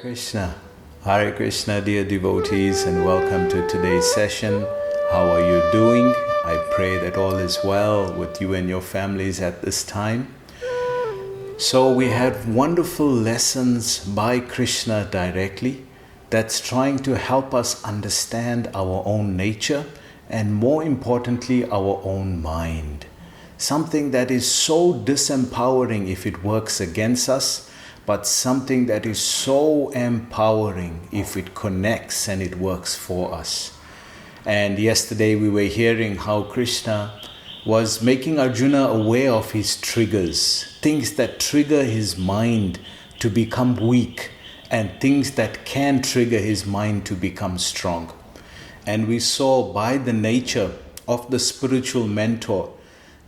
Hare Krishna, dear devotees, and welcome to today's session. How are you doing? I pray that all is well with you and your families at this time. So we had wonderful lessons by Krishna directly that's trying to help us understand our own nature and more importantly, our own mind. Something that is so disempowering if it works against us, but something that is so empowering if it connects and it works for us. And yesterday we were hearing how Krishna was making Arjuna aware of his triggers, things that trigger his mind to become weak and things that can trigger his mind to become strong. And we saw by the nature of the spiritual mentor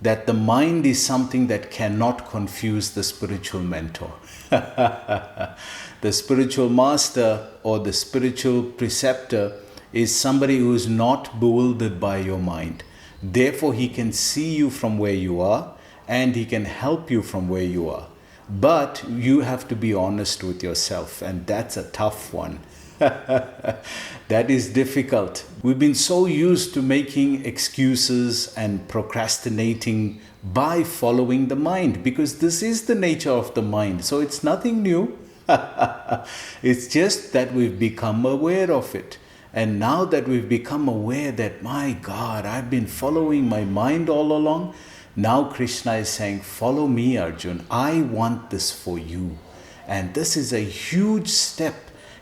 that the mind is something that cannot confuse the spiritual mentor. The spiritual master or the spiritual preceptor is somebody who is not bewildered by your mind. Therefore, he can see you from where you are and he can help you from where you are. But you have to be honest with yourself, and that's a tough one. That is difficult. We've been so used to making excuses and procrastinating by following the mind, because this is the nature of the mind. So it's nothing new. It's just that we've become aware of it. And now that we've become aware that, my God, I've been following my mind all along, now Krishna is saying, follow me, Arjun. I want this for you. And this is a huge step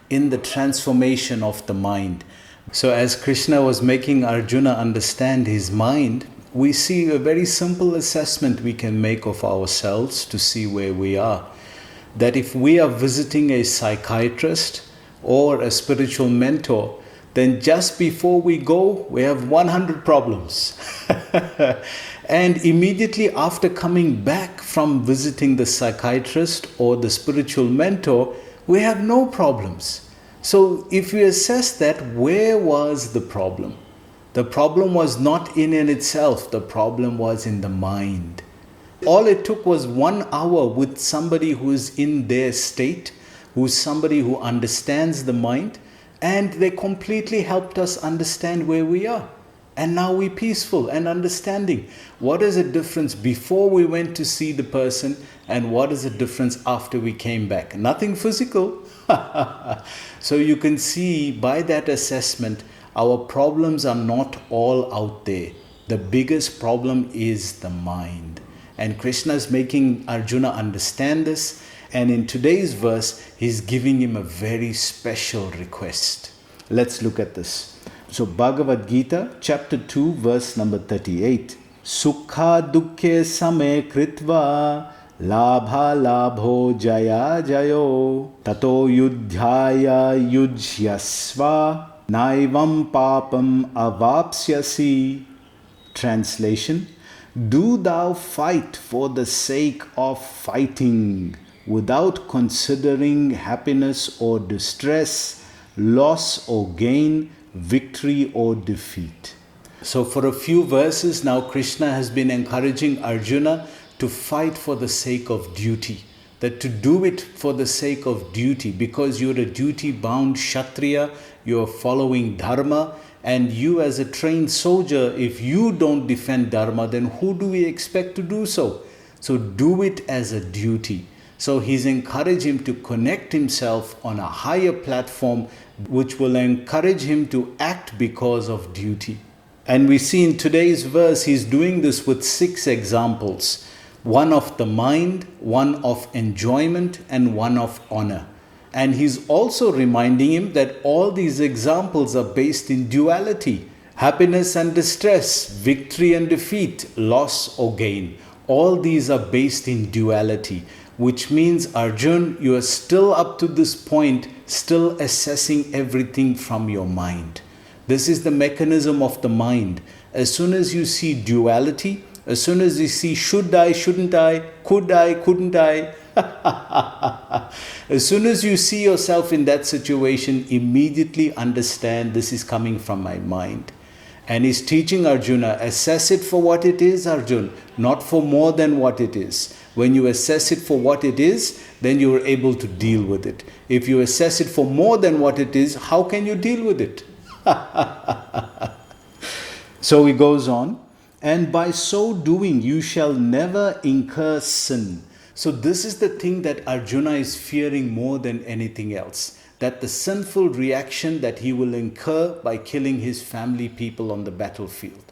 in the transformation of the mind. So as Krishna was making Arjuna understand his mind, we see a very simple assessment we can make of ourselves to see where we are. That if we are visiting a psychiatrist or a spiritual mentor, then just before we go, we have 100 problems. And immediately after coming back from visiting the psychiatrist or the spiritual mentor, we have no problems. So if we assess that, where was the problem? The problem was not in and itself, the problem was in the mind. All it took was 1 hour with somebody who is in their state, who's somebody who understands the mind, and they completely helped us understand where we are. And now we're peaceful and understanding. What is the difference before we went to see the person and what is the difference after we came back? Nothing physical. So you can see by that assessment, our problems are not all out there. The biggest problem is the mind. And Krishna is making Arjuna understand this. And in today's verse, he's giving him a very special request. Let's look at this. So Bhagavad Gita, chapter 2, verse number 38. Sukha dukkhe same kritva labha labho jaya jayo tato yudhyaya yujyasva naivam papam avapsyasi. Translation: do thou fight for the sake of fighting, without considering happiness or distress, loss or gain, victory or defeat. So for a few verses now, Krishna has been encouraging Arjuna to fight for the sake of duty. That to do it for the sake of duty, because you're a duty-bound Kshatriya, you're following Dharma, and you as a trained soldier, if you don't defend Dharma, then who do we expect to do so? So do it as a duty. So he's encouraging him to connect himself on a higher platform, which will encourage him to act because of duty. And we see in today's verse, he's doing this with 6 examples. One of the mind, one of enjoyment, and one of honor. And he's also reminding him that all these examples are based in duality. Happiness and distress, victory and defeat, loss or gain. All these are based in duality. Which means, Arjun, you are still up to this point, still assessing everything from your mind. This is the mechanism of the mind. As soon as you see duality, as soon as you see should I, shouldn't I, couldn't I, as soon as you see yourself in that situation, immediately understand this is coming from my mind. And he's teaching Arjuna, assess it for what it is, Arjun, not for more than what it is. When you assess it for what it is, then you are able to deal with it. If you assess it for more than what it is, how can you deal with it? So he goes on, and by so doing you shall never incur sin. So this is the thing that Arjuna is fearing more than anything else, that the sinful reaction that he will incur by killing his family people on the battlefield.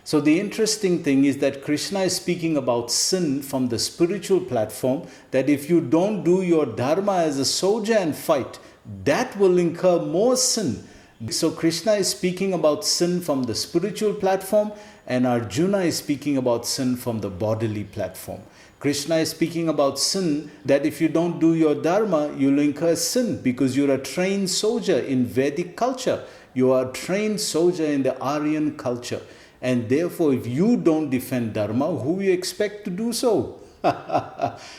So the interesting thing is that Krishna is speaking about sin from the spiritual platform, that if you don't do your dharma as a soldier and fight, that will incur more sin. So Krishna is speaking about sin from the spiritual platform, and Arjuna is speaking about sin from the bodily platform. Krishna is speaking about sin, that if you don't do your dharma, you'll incur sin because you're a trained soldier in Vedic culture. You are a trained soldier in the Aryan culture. And therefore, if you don't defend dharma, who you expect to do so?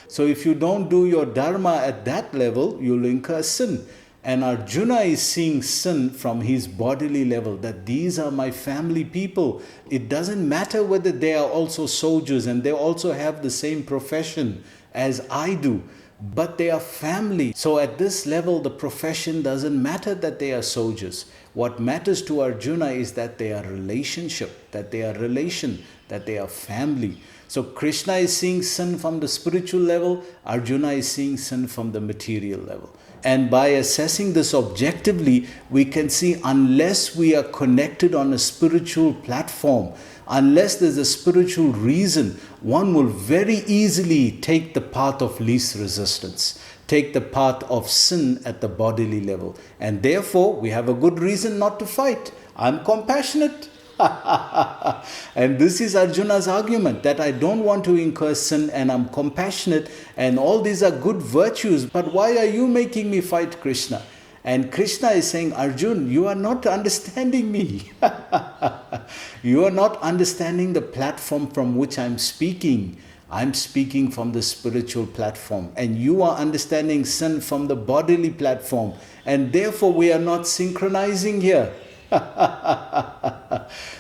So if you don't do your dharma at that level, you'll incur sin. And Arjuna is seeing sin from his bodily level, that these are my family people. It doesn't matter whether they are also soldiers and they also have the same profession as I do, but they are family. So at this level, the profession doesn't matter that they are soldiers. What matters to Arjuna is that they are relationship, that they are relation, that they are family. So Krishna is seeing sin from the spiritual level, Arjuna is seeing sin from the material level. And by assessing this objectively, we can see unless we are connected on a spiritual platform, unless there's a spiritual reason, one will very easily take the path of least resistance, take the path of sin at the bodily level. And therefore, we have a good reason not to fight. I'm compassionate. And this is Arjuna's argument, that I don't want to incur sin and I'm compassionate and all these are good virtues, but why are you making me fight, Krishna? And Krishna is saying, Arjun, you are not understanding me. You are not understanding the platform from which I'm speaking. I'm speaking from the spiritual platform, and you are understanding sin from the bodily platform, and therefore we are not synchronizing here.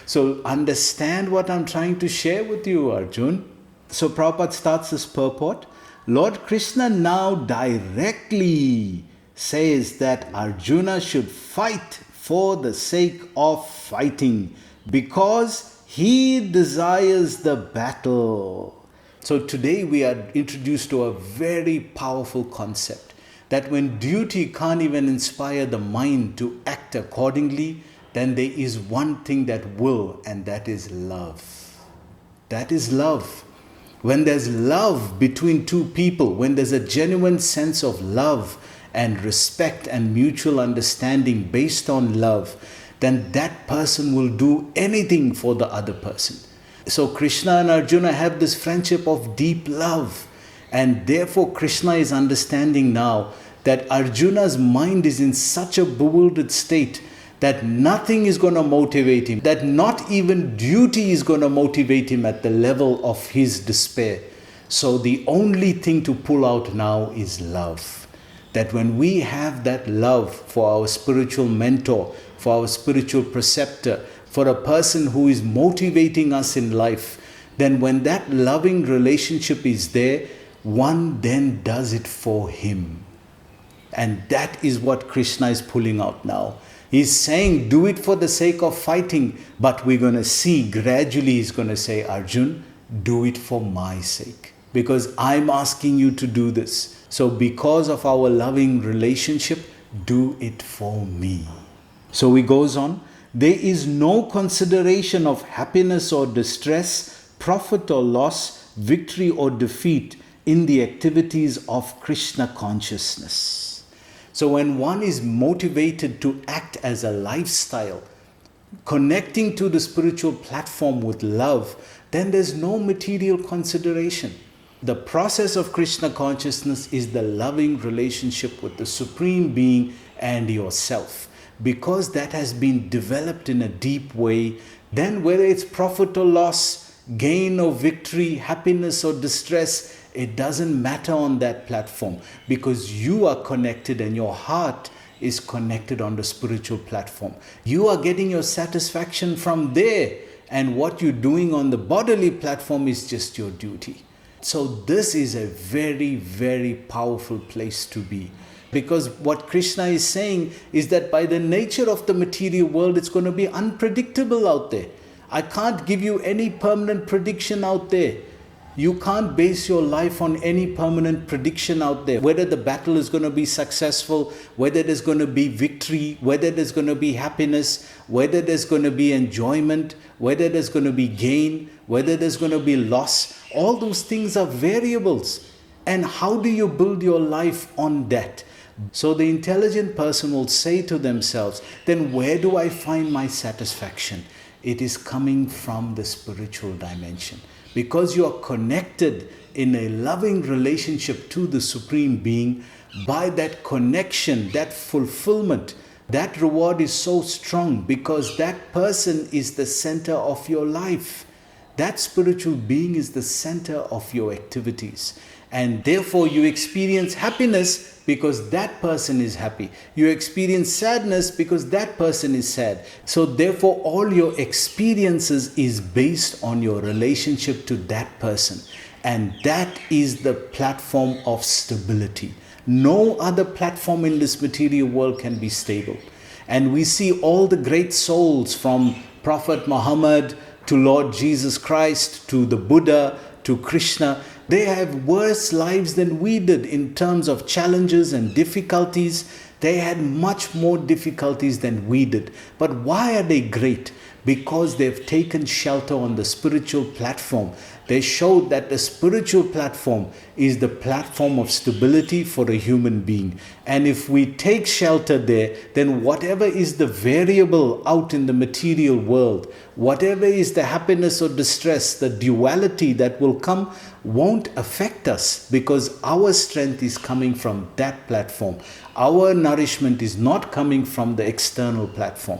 So understand what I'm trying to share with you, Arjun. So Prabhupada starts this purport. Lord Krishna now directly says that Arjuna should fight for the sake of fighting because he desires the battle. So today we are introduced to a very powerful concept, that when duty can't even inspire the mind to act accordingly, then there is one thing that will, and that is love. That is love. When there's love between two people, when there's a genuine sense of love and respect and mutual understanding based on love, then that person will do anything for the other person. So Krishna and Arjuna have this friendship of deep love, and therefore Krishna is understanding now that Arjuna's mind is in such a bewildered state that nothing is going to motivate him, that not even duty is going to motivate him at the level of his despair. So the only thing to pull out now is love. That when we have that love for our spiritual mentor, for our spiritual preceptor, for a person who is motivating us in life, then when that loving relationship is there, one then does it for him. And that is what Krishna is pulling out now. He's saying, do it for the sake of fighting, but we're going to see gradually he's going to say, Arjun, do it for my sake, because I'm asking you to do this. So because of our loving relationship, do it for me. So he goes on, there is no consideration of happiness or distress, profit or loss, victory or defeat in the activities of Krishna consciousness. So when one is motivated to act as a lifestyle, connecting to the spiritual platform with love, then there's no material consideration. The process of Krishna consciousness is the loving relationship with the Supreme Being and yourself. Because that has been developed in a deep way, then whether it's profit or loss, gain or victory, happiness or distress, it doesn't matter on that platform, because you are connected and your heart is connected on the spiritual platform. You are getting your satisfaction from there, and what you're doing on the bodily platform is just your duty. So this is a very, very powerful place to be. Because what Krishna is saying is that by the nature of the material world, it's going to be unpredictable out there. I can't give you any permanent prediction out there. You can't base your life on any permanent prediction out there. Whether the battle is going to be successful, whether there's going to be victory, whether there's going to be happiness, whether there's going to be enjoyment, whether there's going to be gain, whether there's going to be loss. All those things are variables. And how do you build your life on that? So the intelligent person will say to themselves, then where do I find my satisfaction? It is coming from the spiritual dimension. Because you are connected in a loving relationship to the Supreme Being, by that connection, that fulfillment, that reward is so strong because that person is the center of your life. That spiritual being is the center of your activities. And therefore you experience happiness because that person is happy. You experience sadness because that person is sad. So therefore all your experiences is based on your relationship to that person. And that is the platform of stability. No other platform in this material world can be stable. And we see all the great souls from Prophet Muhammad to Lord Jesus Christ to the Buddha to Krishna. They have worse lives than we did in terms of challenges and difficulties. They had much more difficulties than we did. But why are they great? Because they've taken shelter on the spiritual platform. They showed that the spiritual platform is the platform of stability for a human being. And if we take shelter there, then whatever is the variable out in the material world, whatever is the happiness or distress, the duality that will come won't affect us because our strength is coming from that platform. Our nourishment is not coming from the external platform.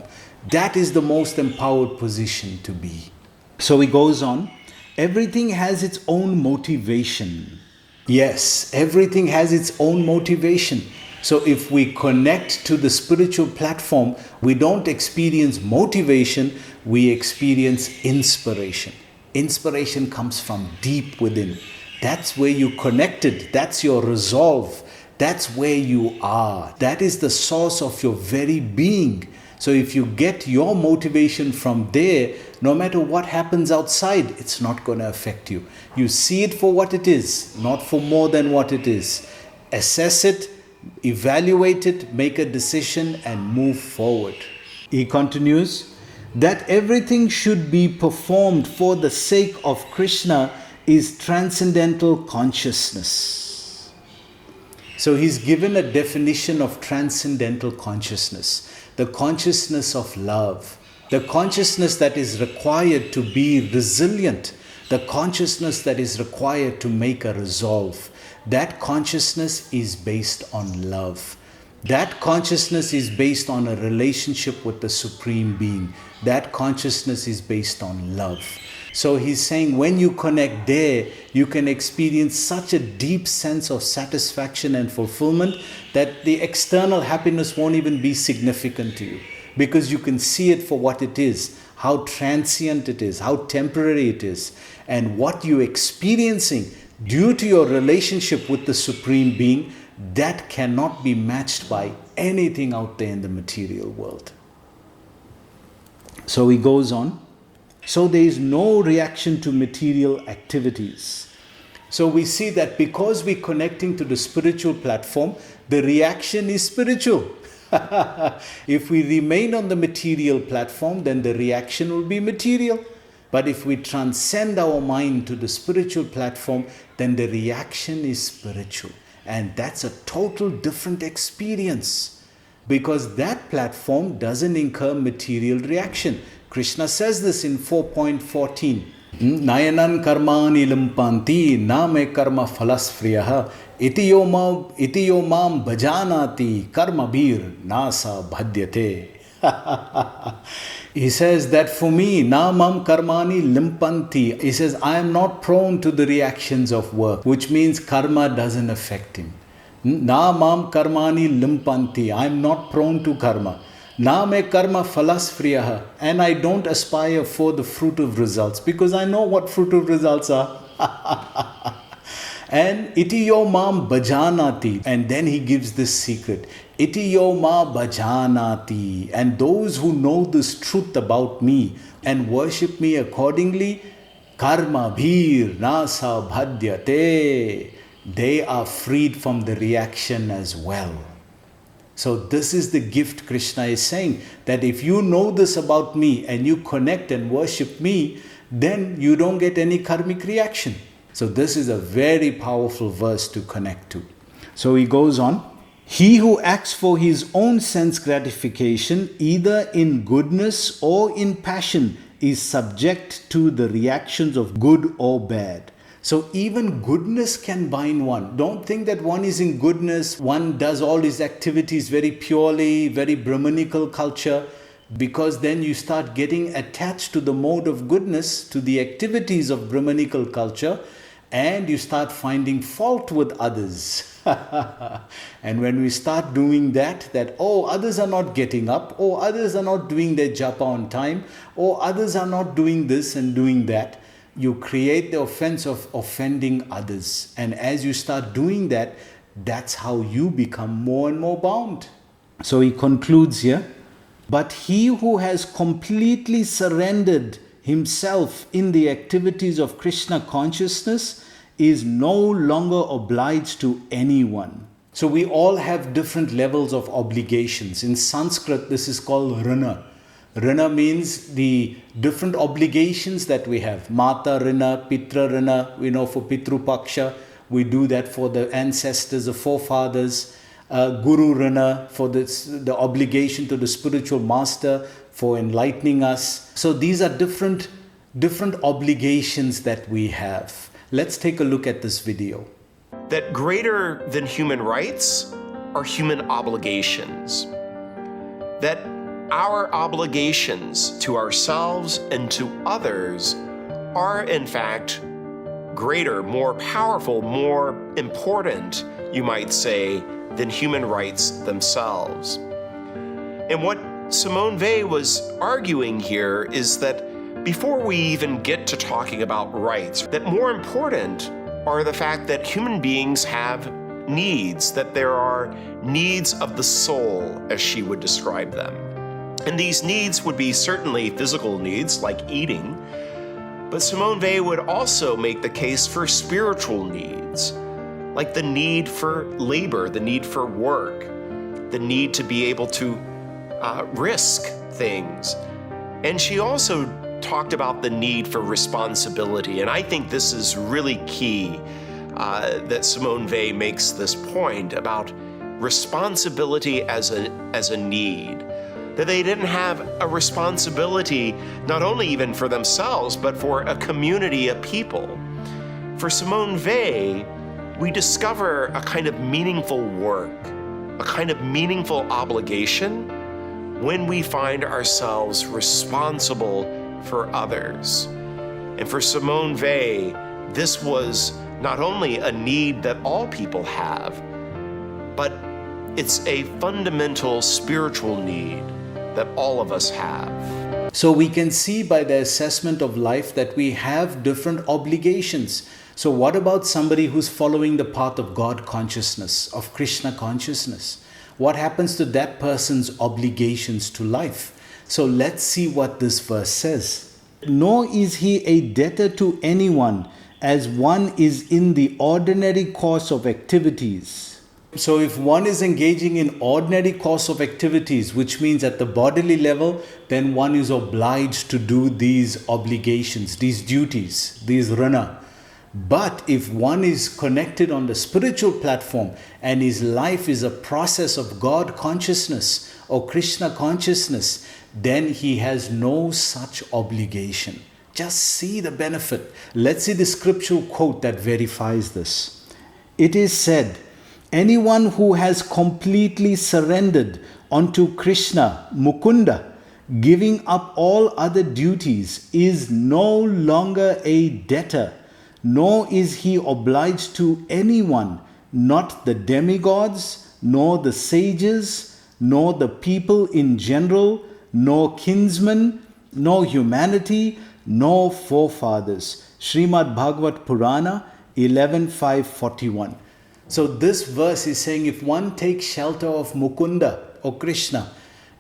That is the most empowered position to be. So he goes on. Everything has its own motivation. Yes, everything has its own motivation. So if we connect to the spiritual platform, we don't experience motivation, we experience inspiration. Inspiration comes from deep within. That's where you connected. That's your resolve. That's where you are. That is the source of your very being. So if you get your motivation from there, no matter what happens outside, it's not going to affect you. You see it for what it is, not for more than what it is. Assess it, evaluate it, make a decision and move forward. He continues, that everything should be performed for the sake of Krishna is transcendental consciousness. So he's given a definition of transcendental consciousness. The consciousness of love, the consciousness that is required to be resilient, the consciousness that is required to make a resolve. That consciousness is based on love. That consciousness is based on a relationship with the Supreme Being. That consciousness is based on love. So he's saying when you connect there, you can experience such a deep sense of satisfaction and fulfillment that the external happiness won't even be significant to you. Because you can see it for what it is, how transient it is, how temporary it is. And what you're experiencing due to your relationship with the Supreme Being, that cannot be matched by anything out there in the material world. So he goes on. So there is no reaction to material activities. So we see that because we're connecting to the spiritual platform, the reaction is spiritual. If we remain on the material platform, then the reaction will be material. But if we transcend our mind to the spiritual platform, then the reaction is spiritual. And that's a total different experience. Because that platform doesn't incur material reaction. Krishna says this in 4.14. Nayanan karmani limpanti na me karma phalasfriyaha itiyo mam bhajanati karmabhir nasa bhadyate. He says that for me, na mam karmani limpanti. He says, I am not prone to the reactions of work, which means karma doesn't affect him. Na mam karmani limpanti. I am not prone to karma. Na me karma phalasfriyaha, and I don't aspire for the fruit of results because I know what fruit of results are. And iti yo mam bhajanati. And then he gives this secret. Iti yo ma bhajanati. And those who know this truth about me and worship me accordingly, karma bhir nasa bhadyate. They are freed from the reaction as well. So this is the gift Krishna is saying, that if you know this about me and you connect and worship me, then you don't get any karmic reaction. So this is a very powerful verse to connect to. So he goes on, he who acts for his own sense gratification, either in goodness or in passion, is subject to the reactions of good or bad. So even goodness can bind one. Don't think that one is in goodness, one does all his activities very purely, very Brahmanical culture, because then you start getting attached to the mode of goodness, to the activities of Brahmanical culture, and you start finding fault with others. And when we start doing that, oh, others are not getting up, oh, others are not doing their japa on time, oh, others are not doing this and doing that, you create the offense of offending others. And as you start doing that, that's how you become more and more bound. So he concludes here, but he who has completely surrendered himself in the activities of Krishna consciousness is no longer obliged to anyone. So we all have different levels of obligations. In Sanskrit, this is called rina. Rina means the different obligations that we have. Mata rina, pitra rina, for Pitru Paksha, we do that for the ancestors, the forefathers. Guru rina, for the obligation to the spiritual master, for enlightening us. So these are different obligations that we have. Let's take a look at this video. That greater than human rights are human obligations. That our obligations to ourselves and to others are in fact greater, more powerful, more important, you might say, than human rights themselves. And what Simone Weil was arguing here is that before we even get to talking about rights, that more important are the fact that human beings have needs, that there are needs of the soul, as she would describe them. And these needs would be certainly physical needs like eating, but Simone Weil would also make the case for spiritual needs, like the need for labor, the need for work, the need to be able to risk things. And she also talked about the need for responsibility. And I think this is really key that Simone Weil makes this point about responsibility as a need. That they didn't have a responsibility not only even for themselves, but for a community of people. For Simone Weil, we discover a kind of meaningful work, a kind of meaningful obligation when we find ourselves responsible for others. And for Simone Weil, this was not only a need that all people have, but it's a fundamental spiritual need that all of us have. So we can see by the assessment of life that we have different obligations. So what about somebody who's following the path of God consciousness, of Krishna consciousness? What happens to that person's obligations to life? So let's see what this verse says. Nor is he a debtor to anyone, as one is in the ordinary course of activities. So if one is engaging in ordinary course of activities, which means at the bodily level, then one is obliged to do these obligations, these duties, these rana. But if one is connected on the spiritual platform and his life is a process of God consciousness or Krishna consciousness, then he has no such obligation. Just see the benefit. Let's see the scriptural quote that verifies this. It is said, anyone who has completely surrendered unto Krishna, Mukunda, giving up all other duties, is no longer a debtor, nor is he obliged to anyone, not the demigods, nor the sages, nor the people in general, nor kinsmen, nor humanity, nor forefathers. Srimad Bhagavat Purana, 11.5.41. So this verse is saying if one takes shelter of Mukunda or Krishna,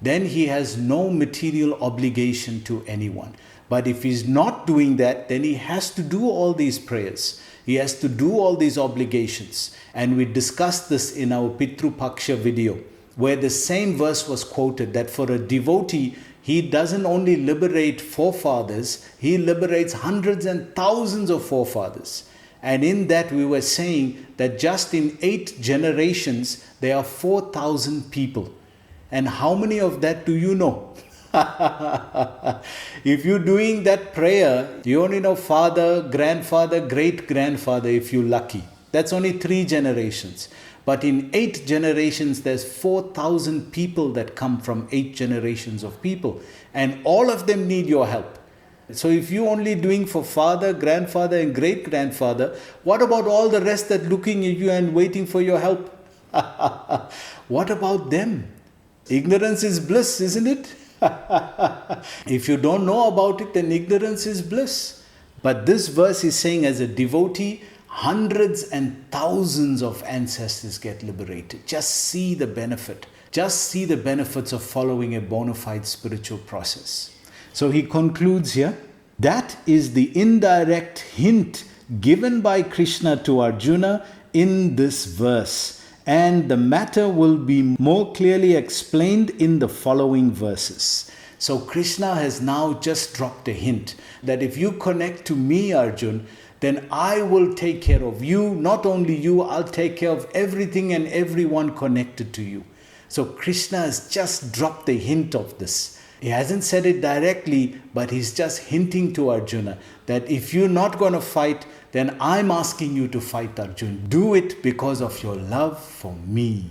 then he has no material obligation to anyone. But if he's not doing that, then he has to do all these prayers. He has to do all these obligations. And we discussed this in our Pitru Paksha video, where the same verse was quoted, that for a devotee, he doesn't only liberate forefathers, he liberates hundreds and thousands of forefathers. And in that we were saying that just in 8 generations, there are 4,000 people. And how many of that do you know? If you're doing that prayer, you only know father, grandfather, great-grandfather if you're lucky. That's only 3 generations. But in 8 generations, there's 4,000 people that come from 8 generations of people. And all of them need your help. So if you're only doing for father, grandfather and great-grandfather, what about all the rest that looking at you and waiting for your help? What about them? Ignorance is bliss, isn't it? If you don't know about it, then ignorance is bliss. But this verse is saying as a devotee, hundreds and thousands of ancestors get liberated. Just see the benefit. Just see the benefits of following a bona fide spiritual process. So he concludes here, that is the indirect hint given by Krishna to Arjuna in this verse. And the matter will be more clearly explained in the following verses. So Krishna has now just dropped a hint that if you connect to me, Arjun, then I will take care of you. Not only you, I'll take care of everything and everyone connected to you. So Krishna has just dropped the hint of this. He hasn't said it directly, but he's just hinting to Arjuna that if you're not going to fight, then I'm asking you to fight, Arjun. Do it because of your love for me.